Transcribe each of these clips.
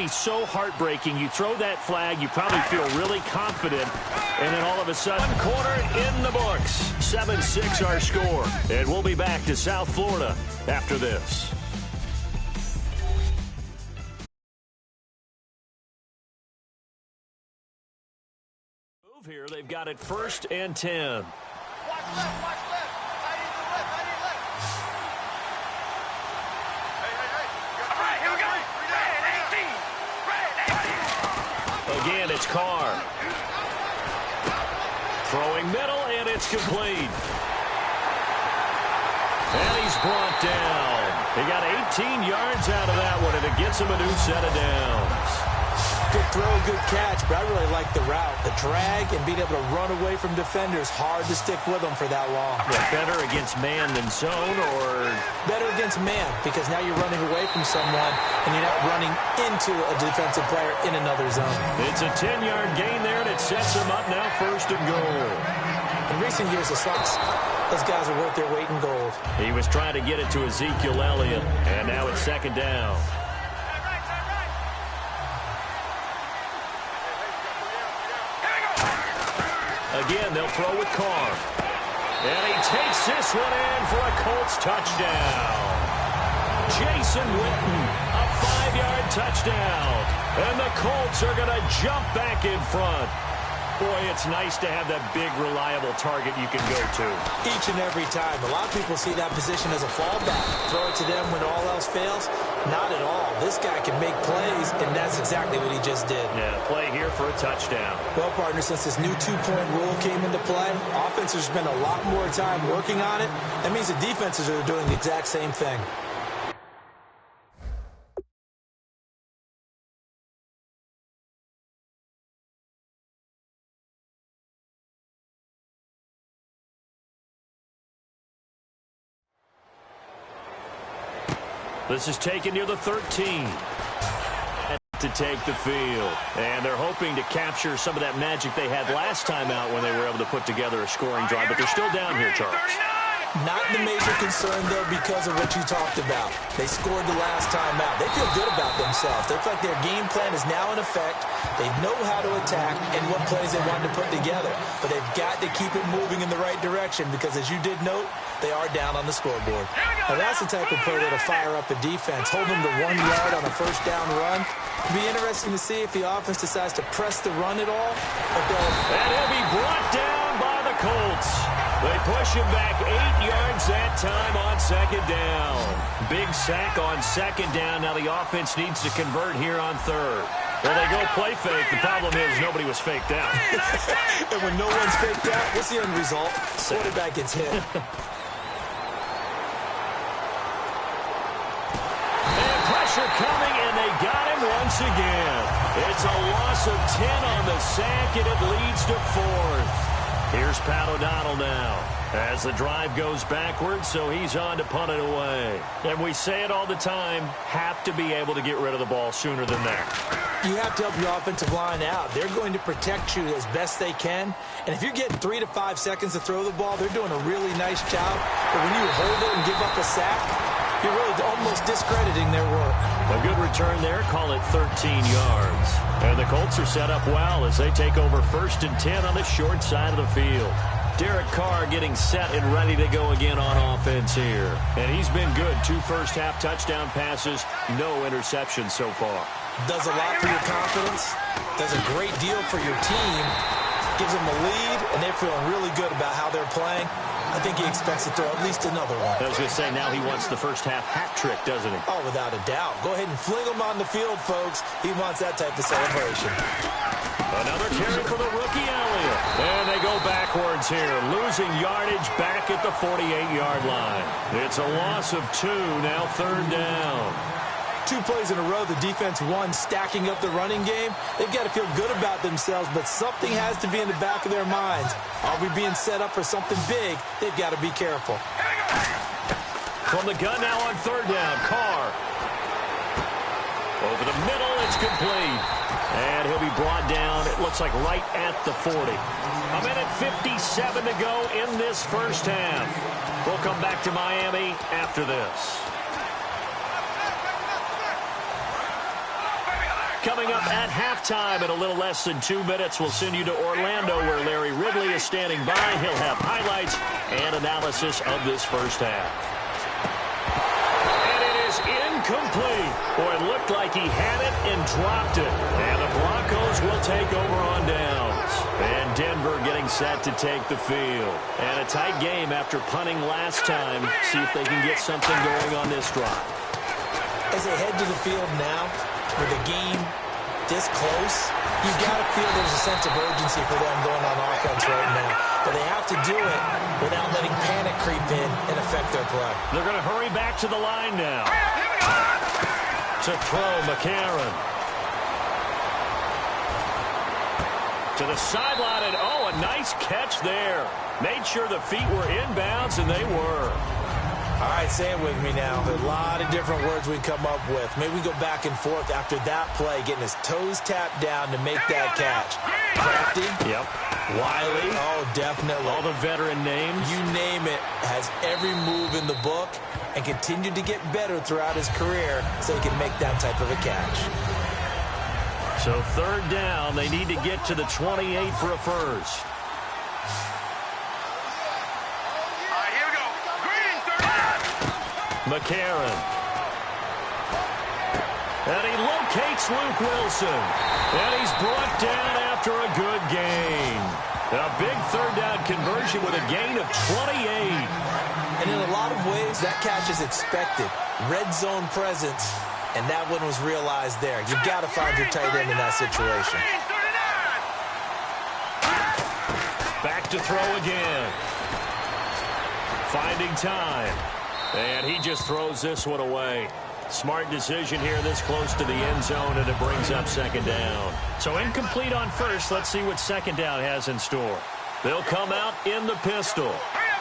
be so heartbreaking. You throw that flag, you probably feel really confident, and then all of a sudden, one quarter in the books. 7-6 our score. And we'll be back to South Florida after this. Move here. They've got it 1st and 10. Watch left, watch left. I need the left, I need left. Hey. All right, here we go. Red 18. Again, it's Carr. Throwing middle, and it's complete. And he's brought down. He got 18 yards out of that one, and it gets him a new set of downs. Good throw, good catch, but I really like the route. The drag and being able to run away from defenders, hard to stick with them for that long. Yeah, better against man than zone, or? Better against man, because now you're running away from someone, and you're not running into a defensive player in another zone. It's a 10-yard gain there, and it sets him up now 1st and goal. In recent years, the Sox, those guys are worth their weight in gold. He was trying to get it to Ezekiel Elliott, and now it's 2nd down. Again, they'll throw with Carr. And he takes this one in for a Colts touchdown. Jason Witten, a 5-yard touchdown. And the Colts are going to jump back in front. Boy, it's nice to have that big, reliable target you can go to. Each and every time. A lot of people see that position as a fallback. Throw it to them when all else fails. Not at all. This guy can make plays, and that's exactly what he just did. Yeah, play here for a touchdown. Well, partner, since this new two-point rule came into play, offenses spend a lot more time working on it. That means the defenses are doing the exact same thing. This is taken near the 13. To take the field. And they're hoping to capture some of that magic they had last time out when they were able to put together a scoring drive. But they're still down here, Charles. Not the major concern, though, because of what you talked about. They scored the last time out. They feel good about themselves. They feel like their game plan is now in effect. They know how to attack and what plays they want to put together. But they've got to keep it moving in the right direction because, as you did note, they are down on the scoreboard. Now, that's the type of play that'll fire up a defense. Hold them to 1 yard on a 1st down run. It'll be interesting to see if the offense decides to press the run at all. And he'll be brought down by the Colts. They push him back 8 yards that time on 2nd down. Big sack on 2nd down. Now the offense needs to convert here on 3rd. Well, they go play fake. The problem is nobody was faked out. And when no one's faked out, what's the end result? Quarterback gets hit. And pressure coming, and they got him once again. It's a loss of 10 on the sack, and it leads to 4th. Here's Pat O'Donnell now as the drive goes backwards, so he's on to punt it away. And we say it all the time, have to be able to get rid of the ball sooner than that. You have to help your offensive line out. They're going to protect you as best they can. And if you're getting 3 to 5 seconds to throw the ball, they're doing a really nice job. But when you hold it and give up a sack, you're really almost discrediting their work. A good return there. Call it 13 yards. And the Colts are set up well as they take over 1st and 10 on the short side of the field. Derek Carr getting set and ready to go again on offense here. And he's been good. 2 first-half touchdown passes, no interceptions so far. Does a lot for your confidence. Does a great deal for your team. Gives them a lead, and they're feeling really good about how they're playing. I think he expects to throw at least another one. I was going to say, now he wants the first-half hat trick, doesn't he? Oh, without a doubt. Go ahead and fling him on the field, folks. He wants that type of celebration. Another carry for the rookie Elliott. And they go backwards here, losing yardage back at the 48-yard line. It's a loss of 2, now 3rd down. 2 plays in a row, the defense won, stacking up the running game. They've got to feel good about themselves, but something has to be in the back of their minds. Are we being set up for something big? They've got to be careful. From the gun now on 3rd down, Carr. Over the middle, it's complete. And he'll be brought down, it looks like right at the 40. A minute 57 to go in this first half. We'll come back to Miami after this. coming up at halftime in a little less than 2 minutes. We'll send you to Orlando, where Larry Ridley is standing by. He'll have highlights and analysis of this first half. And it is incomplete. Boy, it looked like he had it and dropped it. And the Broncos will take over on downs. And Denver getting set to take the field. And a tight game after punting last time. See if they can get something going on this drive. As they head to the field now, with the game this close, you've got to feel there's a sense of urgency for them going on offense right now. But they have to do it without letting panic creep in and affect their play. They're going to hurry back to the line now. To throw, McCarron. To the sideline, and oh, a nice catch there. Made sure the feet were inbounds, and they were. All right, say it with me now. There's a lot of different words we come up with. Maybe we go back and forth after that play, getting his toes tapped down to make that catch. Crafty. Yep. Wiley. Oh, definitely. All the veteran names. You name it. Has every move in the book and continued to get better throughout his career so he can make that type of a catch. So third down, they need to get to the 28 for a first. McCarron. And he locates Luke Wilson. And he's brought down after a good gain. A big third down conversion with a gain of 28. And in a lot of ways, that catch is expected. Red zone presence. And that one was realized there. You've got to find your tight end in that situation. Back to throw again. Finding time. And he just throws this one away. Smart decision here this close to the end zone, and it brings up second down. So incomplete on first. Let's see what second down has in store. They'll come out in the pistol.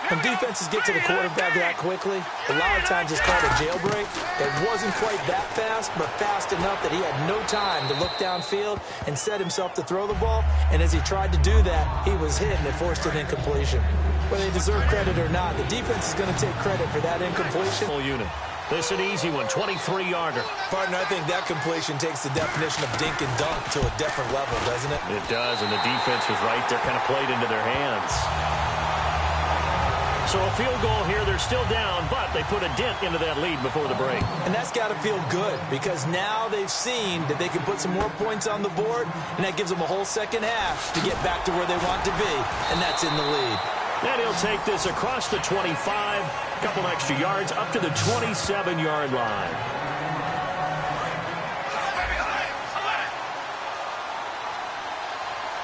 When defenses get to the quarterback that quickly, a lot of times it's called a jailbreak. It wasn't quite that fast, but fast enough that he had no time to look downfield and set himself to throw the ball. And as he tried to do that, he was hit and it forced an incompletion. Whether they deserve credit or not, the defense is going to take credit for that incompletion. Full unit. This an easy one, 23-yarder. Partner, I think that completion takes the definition of dink and dunk to a different level, doesn't it? It does, and the defense was right there, kind of played into their hands. So a field goal here, they're still down, but they put a dent into that lead before the break. And that's got to feel good, because now they've seen that they can put some more points on the board, and that gives them a whole second half to get back to where they want to be, and that's in the lead. And he'll take this across the 25, a couple extra yards, up to the 27-yard line.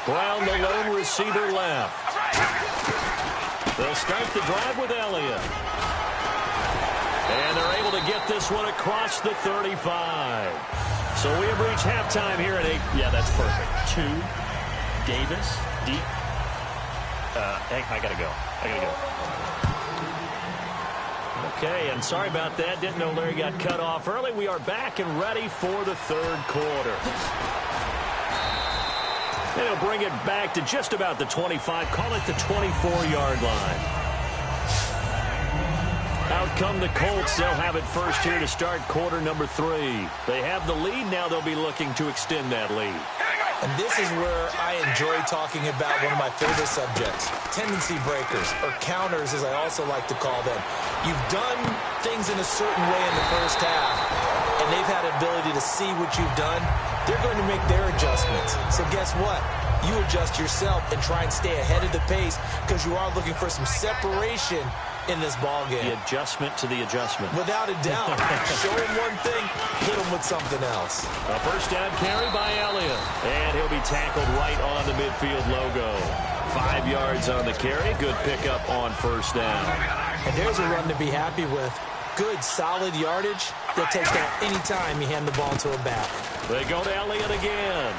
Brown, the lone receiver, left. They'll start the drive with Elliott. And they're able to get this one across the 35. So we have reached halftime here at 8. Yeah, that's perfect. 2, Davis, deep. Hey, I gotta go. Okay, and sorry about that. Didn't know Larry got cut off early. We are back and ready for the third quarter. And he'll bring it back to just about the 25. Call it the 24-yard line. Out come the Colts. They'll have it first here to start quarter number 3. They have the lead. Now they'll be looking to extend that lead. And this is where I enjoy talking about one of my favorite subjects, tendency breakers, or counters as I also like to call them. You've done things in a certain way in the first half, and they've had an ability to see what you've done. They're going to make their adjustments. So guess what? You adjust yourself and try and stay ahead of the pace because you are looking for some separation in this ball game. The adjustment to the adjustment. Without a doubt. Show him one thing, hit him with something else. A first down carry by Elliott. And he'll be tackled right on the midfield logo. 5 yards on the carry. Good pickup on first down. And there's a run to be happy with. Good, solid yardage. They'll take that anytime you hand the ball to him back. They go to Elliott again.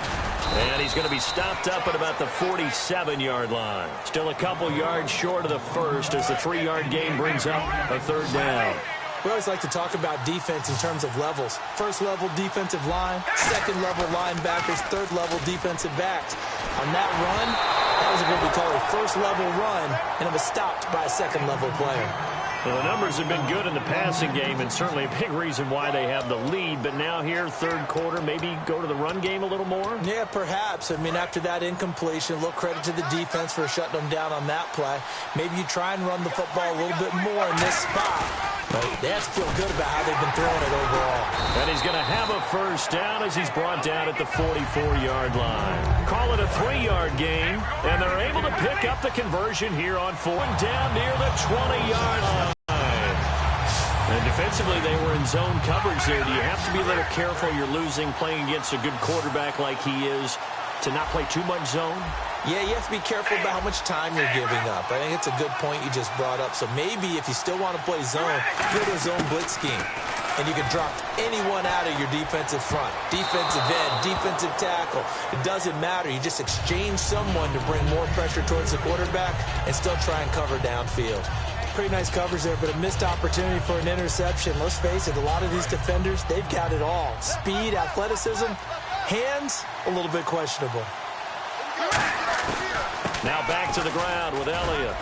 And he's going to be stopped up at about the 47-yard line. Still a couple yards short of the first as the 3-yard gain brings up a third down. We always like to talk about defense in terms of levels. First level defensive line, second level linebackers, third level defensive backs. On that run, that was what we call a first level run, and it was stopped by a second level player. Well, the numbers have been good in the passing game, and certainly a big reason why they have the lead. But now here, third quarter, maybe go to the run game a little more? Yeah, perhaps. I mean, after that incompletion, a little credit to the defense for shutting them down on that play. Maybe you try and run the football a little bit more in this spot. But they have to feel good about how they've been throwing it overall. And he's going to have a first down as he's brought down at the 44-yard line. Call it a 3-yard game, and they're able to pick up the conversion here on 4th down near the 20-yard line. And defensively, they were in zone coverage there. Do you have to be a little careful? You're losing playing against a good quarterback like he is to not play too much zone? Yeah, you have to be careful about how much time you're giving up. I think it's a good point you just brought up. So maybe if you still want to play zone, go to a zone blitz scheme. And you can drop anyone out of your defensive front. Defensive end, defensive tackle. It doesn't matter. You just exchange someone to bring more pressure towards the quarterback and still try and cover downfield. Pretty nice coverage there, but a missed opportunity for an interception. Let's face it, a lot of these defenders, they've got it all. Speed, athleticism, hands, a little bit questionable. Now back to the ground with Elliott.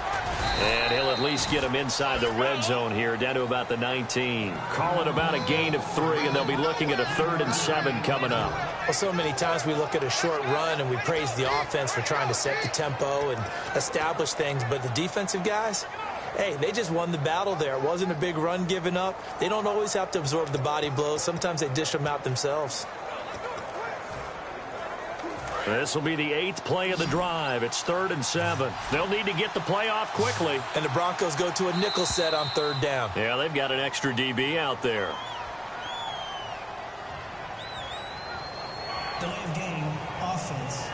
And he'll at least get him inside the red zone here, down to about the 19. Call it about a gain of 3, and they'll be looking at a 3rd and 7 coming up. Well, so many times we look at a short run and we praise the offense for trying to set the tempo and establish things, but the defensive guys, hey, they just won the battle there. It wasn't a big run given up. They don't always have to absorb the body blows. Sometimes they dish them out themselves. This will be the 8th play of the drive. It's 3rd and 7. They'll need to get the play off quickly. And the Broncos go to a nickel set on 3rd down. Yeah, they've got an extra DB out there. Delay of game, offense.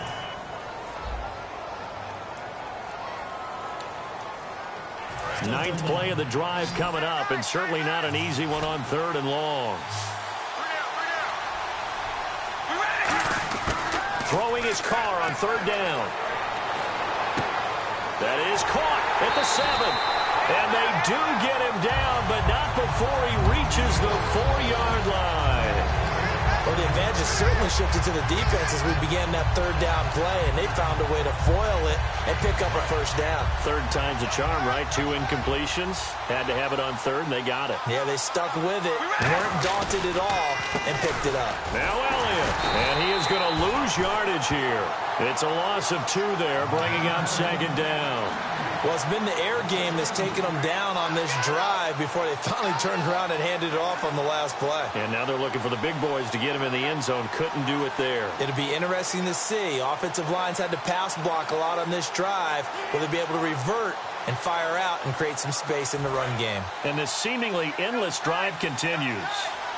Ninth play of the drive coming up, and certainly not an easy one on 3rd and long. Throwing his car on 3rd down. That is caught at the 7. And they do get him down, but not before he reaches the 4-yard line. Well, the advantage has certainly shifted to the defense as we began that 3rd down play, and they found a way to foil it and pick up a first down. 3rd time's a charm, right? 2 incompletions. Had to have it on 3rd, and they got it. Yeah, they stuck with it, weren't daunted at all, and picked it up. Now Elliott, and he is going to lose yardage here. It's a loss of 2 there, bringing up 2nd down. Well, it's been the air game that's taken them down on this drive before they finally turned around and handed it off on the last play. And now they're looking for the big boys to get him in the end zone. Couldn't do it there. It'll be interesting to see. Offensive lines had to pass block a lot on this drive. Will they be able to revert and fire out and create some space in the run game? And this seemingly endless drive continues.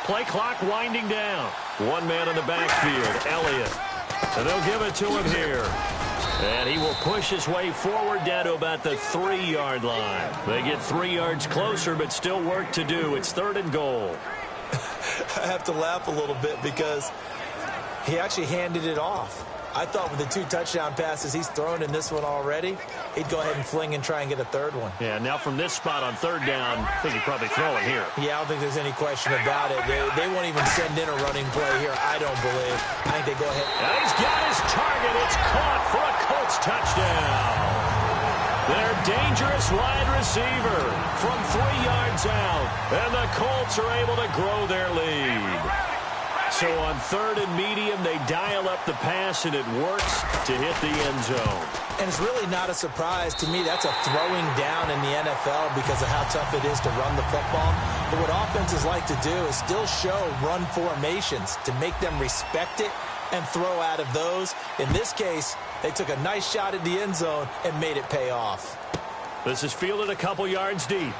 Play clock winding down. One man in the backfield, Elliott. And they'll give it to him here. And he will push his way forward down to about the 3-yard line. They get 3 yards closer, but still work to do. It's 3rd and goal. I have to laugh a little bit because he actually handed it off. I thought with the 2 touchdown passes he's thrown in this one already, he'd go ahead and fling and try and get a 3rd one. Yeah, now from this spot on 3rd down, I think he'd probably throw it here. Yeah, I don't think there's any question about it. They won't even send in a running play here, I don't believe. I think they go ahead. And he's got his target. It's caught for a Colts touchdown. Their dangerous wide receiver from 3 yards out. And the Colts are able to grow their lead. So on 3rd and medium, they dial up the pass, and it works to hit the end zone. And it's really not a surprise to me. That's a throwing down in the NFL because of how tough it is to run the football. But what offenses like to do is still show run formations to make them respect it and throw out of those. In this case, they took a nice shot at the end zone and made it pay off. This is fielded a couple yards deep.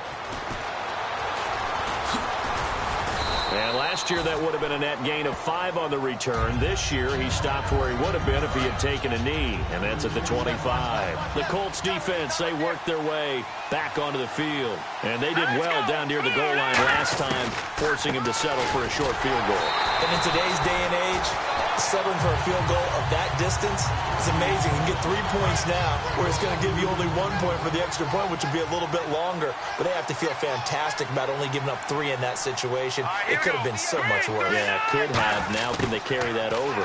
And last year, that would have been a net gain of 5 on the return. This year, he stopped where he would have been if he had taken a knee, and that's at the 25. The Colts defense, they worked their way back onto the field. And they did well down near the goal line last time, forcing him to settle for a short field goal. And in today's day and age, settling for a field goal of that distance is amazing. You can get 3 points now, where it's going to give you only 1 point for the extra point, which would be a little bit longer. But they have to feel fantastic about only giving up 3 in that situation. It could have been so much worse. Yeah, it could have. Now can they carry that over?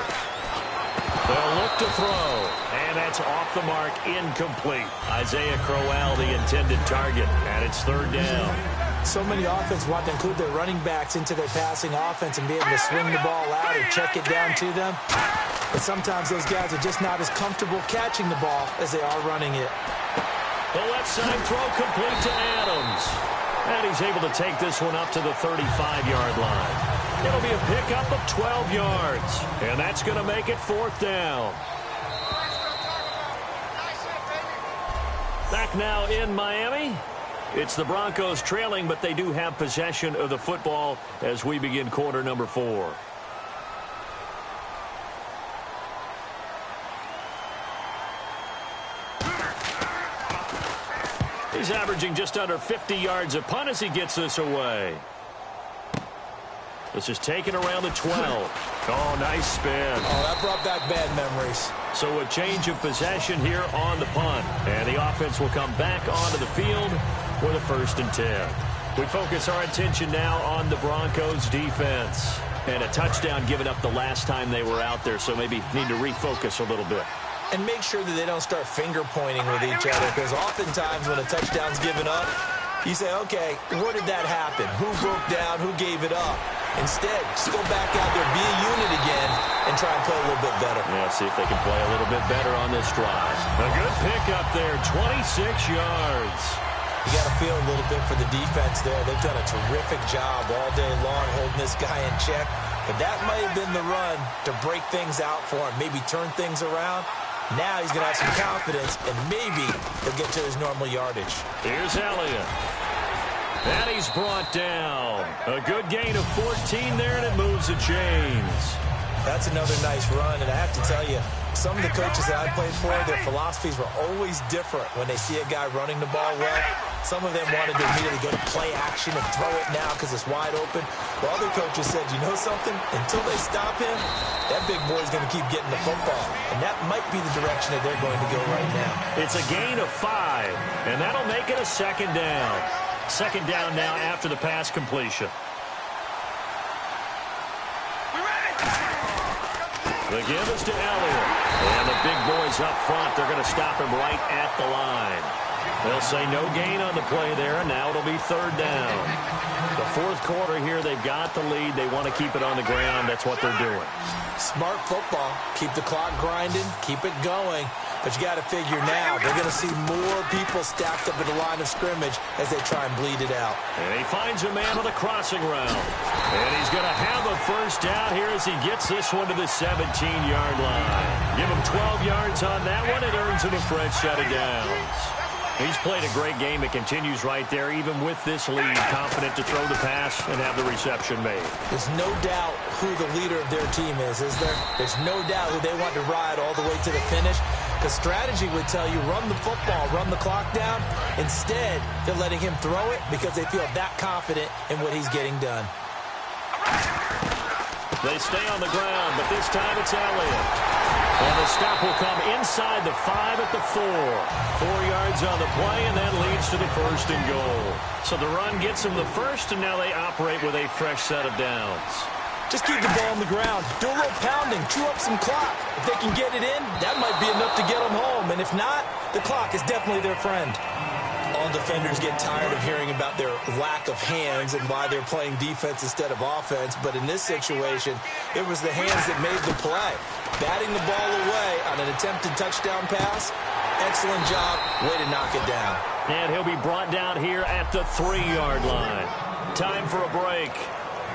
They'll look to throw. And that's off the mark, incomplete. Isaiah Crowell, the intended target, and it's third down. So many offenses want to include their running backs into their passing offense and be able to swing the ball out or check it down to them. But sometimes those guys are just not as comfortable catching the ball as they are running it. The left side throw complete to Adams. And he's able to take this one up to the 35-yard line. It'll be a pickup of 12 yards. And that's going to make it fourth down. Back now in Miami. It's the Broncos trailing, but they do have possession of the football as we begin quarter number 4. He's averaging just under 50 yards a punt as he gets this away. This is taken around the 12. Oh, nice spin. Oh, that brought back bad memories. So a change of possession here on the punt. And the offense will come back onto the field with a 1st and 10. We focus our attention now on the Broncos defense. And a touchdown given up the last time they were out there, so maybe need to refocus a little bit. And make sure that they don't start finger pointing with each other, because oftentimes when a touchdown's given up, you say, okay, where did that happen? Who broke down? Who gave it up? Instead, just go back out there, be a unit again, and try and play a little bit better. Yeah, see if they can play a little bit better on this drive. A good pickup there, 26 yards. You got to feel a little bit for the defense there. They've done a terrific job all day long holding this guy in check. But that might have been the run to break things out for him, maybe turn things around. Now he's going to have some confidence, and maybe he'll get to his normal yardage. Here's Elliott. And he's brought down. A good gain of 14 there, and it moves the chains. That's another nice run, and I have to tell you, some of the coaches that I played for, their philosophies were always different when they see a guy running the ball well. Some of them wanted to immediately go to play action and throw it now because it's wide open. While other coaches said, you know something? Until they stop him, that big boy's going to keep getting the football. And that might be the direction that they're going to go right now. It's a gain of 5, and that'll make it a 2nd down. 2nd down now after the pass completion. The give is to Elliott. And the big boys up front, they're going to stop him right at the line. They'll say no gain on the play there, and now it'll be 3rd down. The 4th quarter here, they've got the lead. They want to keep it on the ground. That's what they're doing. Smart football. Keep the clock grinding. Keep it going. But you got to figure now, they're going to see more people stacked up at the line of scrimmage as they try and bleed it out. And he finds a man on the crossing route. And he's going to have a 1st down here as he gets this one to the 17-yard line. Give him 12 yards on that one. It earns him a fresh set of downs. He's played a great game. It continues right there, even with this lead, confident to throw the pass and have the reception made. There's no doubt who the leader of their team is there? There's no doubt who they want to ride all the way to the finish. Because strategy would tell you, run the football, run the clock down. Instead, they're letting him throw it because they feel that confident in what he's getting done. They stay on the ground, but this time it's Elliott. And the stop will come inside the 5 at the 4. 4 yards on the play, and that leads to the 1st and goal. So the run gets them the 1st, and now they operate with a fresh set of downs. Just keep the ball on the ground. Do a little pounding. Chew up some clock. If they can get it in, that might be enough to get them home. And if not, the clock is definitely their friend. All defenders get tired of hearing about their lack of hands and why they're playing defense instead of offense. But in this situation, it was the hands that made the play. Batting the ball away on an attempted touchdown pass. Excellent job. Way to knock it down. And he'll be brought down here at the 3-yard line. Time for a break.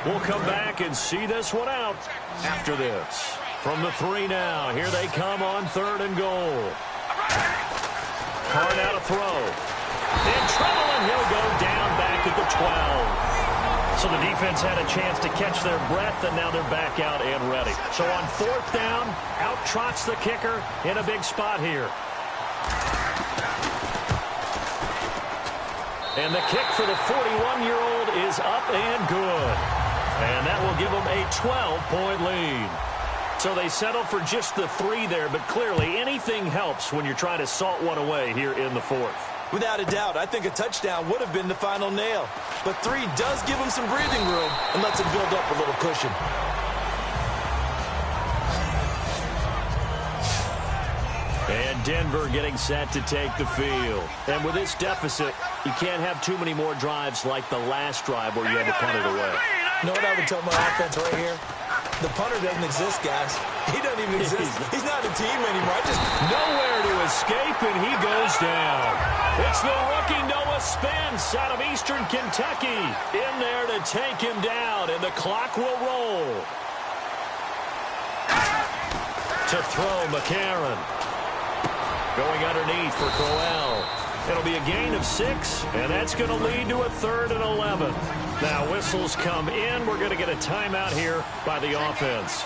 We'll come back and see this one out after this. From the 3 now, here they come on 3rd and goal. Hard out to throw. In trouble, and he'll go down back at the 12. So the defense had a chance to catch their breath, and now they're back out and ready. So on 4th down, out trots the kicker in a big spot here. And the kick for the 41-year-old is up and good. And that will give them a 12-point lead. So they settle for just the 3 there, but clearly anything helps when you're trying to salt one away here in the 4th. Without a doubt, I think a touchdown would have been the final nail. But 3 does give them some breathing room and lets them build up a little cushion. And Denver getting set to take the field. And with this deficit, you can't have too many more drives like the last drive where you had to punt it away. You know what I would tell my offense right here? The punter doesn't exist, guys. He doesn't even exist. He's not a team anymore. Nowhere to escape, and he goes down. It's the rookie Noah Spence out of Eastern Kentucky in there to take him down, and the clock will roll. To throw, McCarron. Going underneath for Crowell. It'll be a gain of 6, and that's going to lead to a 3rd and 11. Now whistles come in. We're going to get a timeout here by the offense.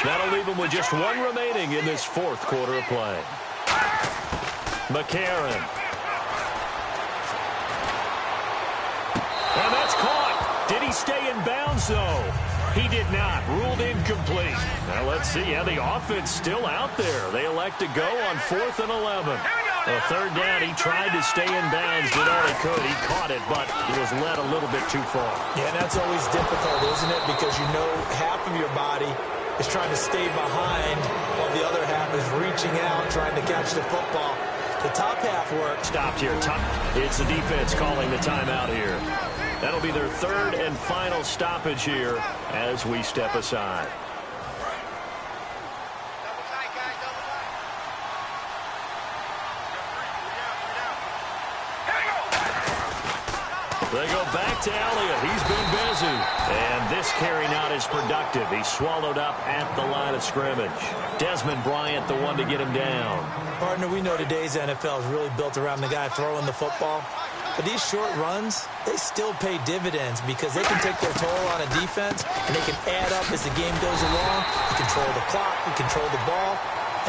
That'll leave them with just 1 remaining in this 4th quarter of play. McCarron. And that's caught. Did he stay in bounds, though? He did not. Ruled incomplete. Now let's see. Yeah, the offense still out there. They elect to go on 4th and 11. A 3rd down, he tried to stay in bounds, did all he could. He caught it, but he was led a little bit too far. Yeah, that's always difficult, isn't it? Because you know half of your body is trying to stay behind while the other half is reaching out, trying to catch the football. The top half worked. Stopped here. It's the defense calling the timeout here. That'll be their 3rd and final stoppage here as we step aside. They go back to Elliott. He's been busy. And this carry not as productive. He's swallowed up at the line of scrimmage. Desmond Bryant, the one to get him down. Partner, we know today's NFL is really built around the guy throwing the football. But these short runs, they still pay dividends because they can take their toll on a defense, and they can add up as the game goes along. You control the clock, you control the ball,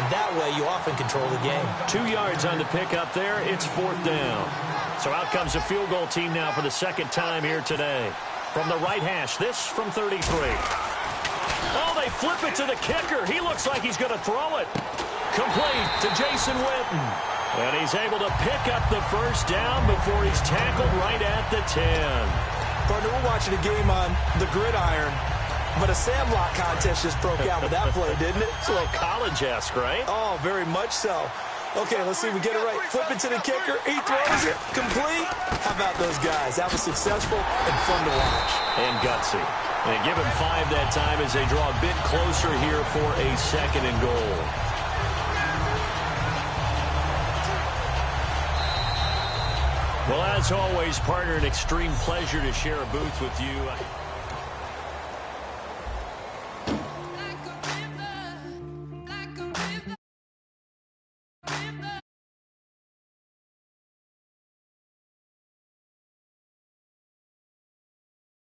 and that way you often control the game. 2 yards on the pickup there. It's 4th down. So out comes a field goal team now for the 2nd time here today. From the right hash, this from 33. Oh, they flip it to the kicker. He looks like he's going to throw it. Complete to Jason Witten. And he's able to pick up the 1st down before he's tackled right at the 10. Partner, we're watching a game on the gridiron, but a Sandlot contest just broke out with that play, didn't it? It's a little college-esque, right? Oh, very much so. Okay, let's see if we get it right. Flip it to the kicker. He throws it. Complete. How about those guys? That was successful and fun to watch. And gutsy. They give him 5 that time as they draw a bit closer here for a 2nd and goal. Well, as always, partner, an extreme pleasure to share a booth with you.